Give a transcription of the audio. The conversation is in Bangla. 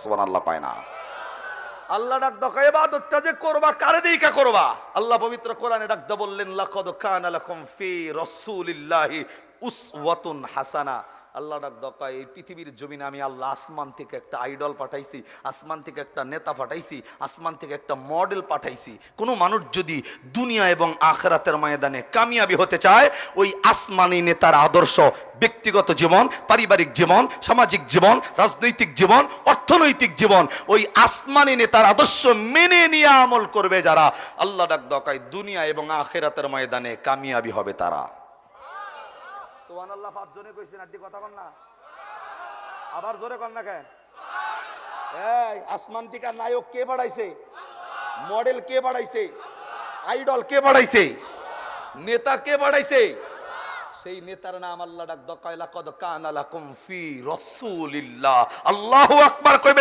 সুবহানাল্লাহ পায় না। আল্লাহ ডাক দকা ইবাদতটা যে করবা কারে দিকা করবা। আল্লাহ পবিত্র কোরআনে ডাক দা বললেন লাকাদ কানা লাকুম ফি রাসূলিল্লাহি উসওয়াতুন হাসানা। আল্লাহ ডাক দকা এই পৃথিবীর জমিনে আমি আল্লাহ আসমান থেকে একটা আইডল পাঠাইছি, আসমান থেকে একটা নেতা পাঠাইছি, আসমান থেকে একটা মডেল পাঠাইছি। কোনো মানুষ যদি দুনিয়া এবং আখিরাতের ময়দানে কামিয়াবি হতে চায়, ওই আসমানি নেতার আদর্শ ব্যক্তিগত জীবন, পারিবারিক জীবন, সামাজিক জীবন, রাজনৈতিক জীবন, অর্থনৈতিক জীবন, ওই আসমানি নেতার আদর্শ মেনে নিয়ে আমল করবে যারা, আল্লাহ ডাক দকায় দুনিয়া এবং আখিরাতের ময়দানে কামিয়াবি হবে তারা। সুবহানাল্লাহ। পাঁচজনে কইছেন, আর কথা বল না, আবার জোরে কর না কেন? এই আসমান থেকে নায়ক কে বাড়াইছে? মডেল কে বাড়াইছে? আইডল কে বাড়াইছে? নেতা কে বাড়াইছে? সেই নেতার নাম আল্লাহ ডাক দকায় লাকাদ কানা লাকুম ফি রাসূলিল্লাহ। আল্লাহু আকবার কইবেন।